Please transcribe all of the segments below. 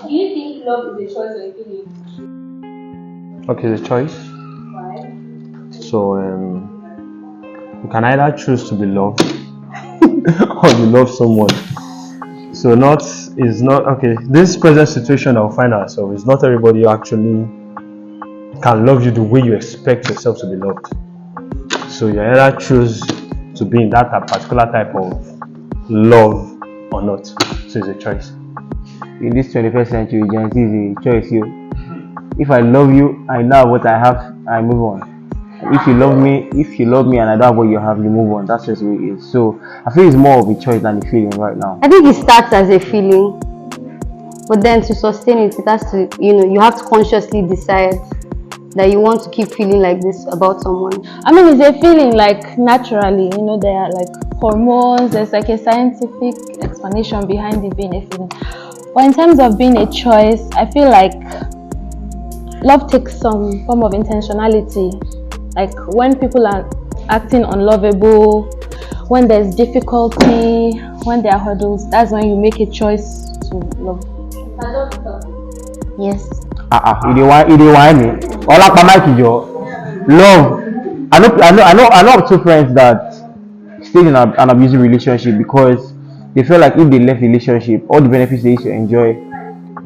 Do you think love is a choice or a feeling? Okay, the choice. Why? So you can either choose to be loved or you love someone. So it's not okay. This present situation that we find ourselves is not everybody who actually can love you the way you expect yourself to be loved. So you either choose to be in that particular type of love or not. So it's a choice. In this 21st century, Gen Z is a choice. If I love you, I know what I have, I move on. If you love me and I don't have what you have, you move on. That's just the way it is. So I feel it's more of a choice than a feeling right now. I think it starts as a feeling, but then to sustain it, it has to, you have to consciously decide that you want to keep feeling like this about someone. I mean, it's a feeling like naturally, there are like hormones, there's like a scientific explanation behind it being a feeling. But in terms of being a choice, I feel like love takes some form of intentionality. Like when people are acting unlovable, when there's difficulty, when there are hurdles, that's when you make a choice to love. Yes. You dey whine me. Love. I know two friends that stayed in an abusive relationship because they felt like if they left the relationship, all the benefits they used to enjoy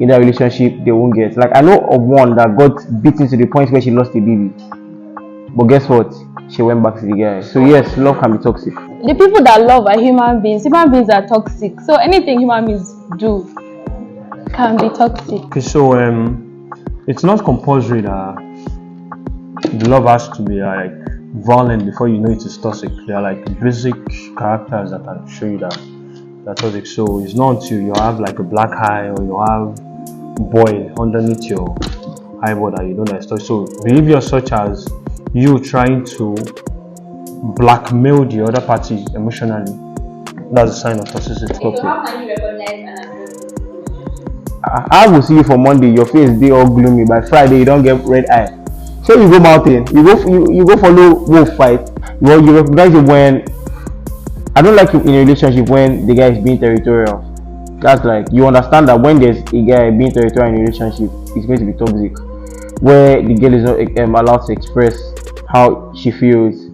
in that relationship they won't get. Like I know of one that got beaten to the point where she lost a baby. But guess what? She went back to the guy. So yes, love can be toxic. The people that love are human beings. Human beings are toxic. So anything human beings do can be toxic. Okay, so it's not compulsory that the love has to be like violent before you know it is toxic. There are like basic characters that can show you that they're toxic. So it's not until you have like a black eye or you have boil underneath your eyeball that you know that it's toxic. So behavior such as you trying to blackmail the other party emotionally, that's a sign of toxicity. Okay, so how can you recognize an abusive? I will see you for Monday, your face be all gloomy. By Friday, you don't get red eye. So you go mountain, you go follow wolf fight. Well, you recognize it when I don't like it in a relationship when the guy is being territorial. That's like you understand that when there's a guy being territorial in a relationship, it's going to be toxic. Where the girl is not allowed to express how she feels.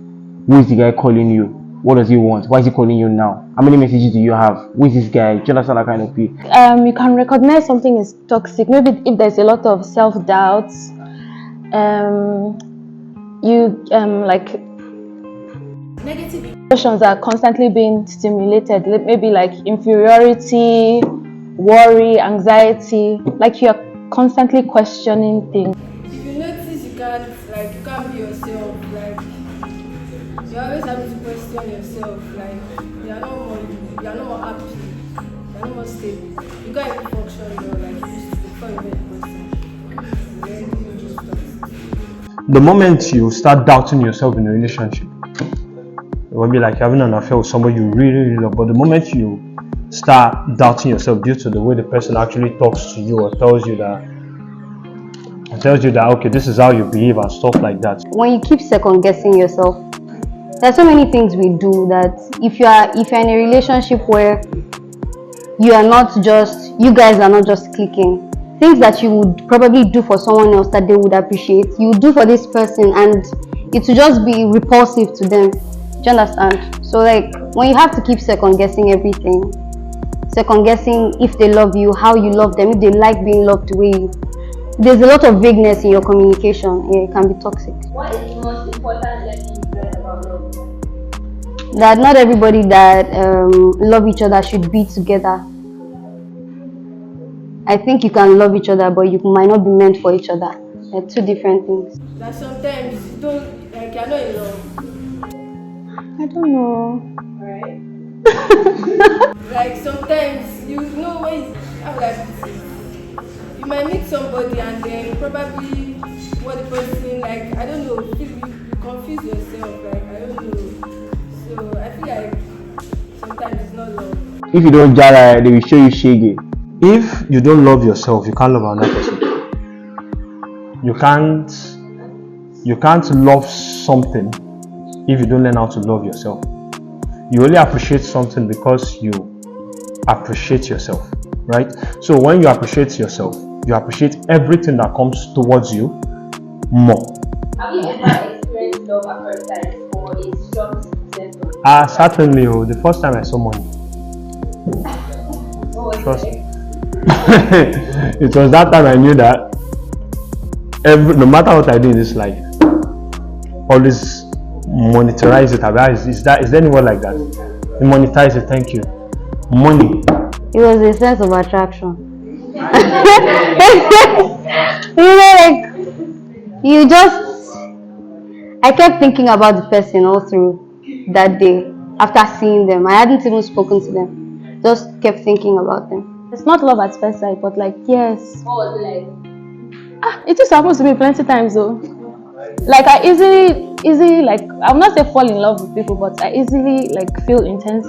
Who is the guy calling you? What does he want? Why is he calling you now? How many messages do you have? Who is this guy? Do you understand that kind of feel? You can recognize something is toxic. Maybe if there's a lot of self-doubt, like Negative emotions are constantly being stimulated. Maybe like inferiority, worry, anxiety. Like you're constantly questioning things. If you notice you can't be yourself, like you're always having to question yourself, like you're not more happy, you're not more stable, you can't even function like you used to before you met the person. Then you just stop. The moment you start doubting yourself in a relationship, it will be like having an affair with somebody you really, really love. But the moment you start doubting yourself due to the way the person actually talks to you or tells you that okay, this is how you behave and stuff like that. When you keep second guessing yourself, there are so many things we do that if you're in a relationship where you guys are not just clicking, things that you would probably do for someone else that they would appreciate, you do for this person and it will just be repulsive to them. Do you understand? So like when you have to keep second guessing everything, second guessing if they love you, how you love them, if they like being loved the way you, there's a lot of vagueness in your communication. It can be toxic. What is the most important lesson you learned about love? That not everybody that love each other should be together. I think you can love each other, but you might not be meant for each other. They're two different things. That sometimes you don't like you're not in love. I don't know. Alright. Like sometimes when you might meet somebody and then probably what the person like I don't know, you confuse yourself, like I don't know. So I feel like sometimes it's not love. If you don't jara, they will show you shaggy. If you don't love yourself, you can't love another person. You can't love something if you don't learn how to love yourself. You only appreciate something because you appreciate yourself. right? So when you appreciate yourself, you appreciate everything that comes towards you more. Have you ever experienced love at first sight or a strong sense of Certainly, the first time I saw money. what was Trust it? me. It was that time I knew that no matter what I do in this life, always monetize it. Is there any word like that? Monetize it, thank you. Money. It was a sense of attraction. Like I kept thinking about the person all through that day after seeing them. I hadn't even spoken to them. Just kept thinking about them. It's not love at first sight, but like, yes. What was it like? It just happens to me plenty times though. Like I easily like, I will not say fall in love with people, but I easily like feel intense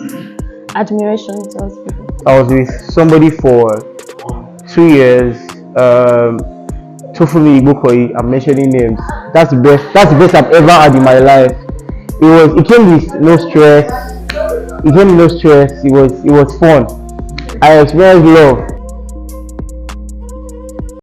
admiration towards people. I was with somebody for 2 years. Tofumi Igbokoyi, I'm mentioning names. That's the best I've ever had in my life. It came with no stress. It was fun. I experienced love.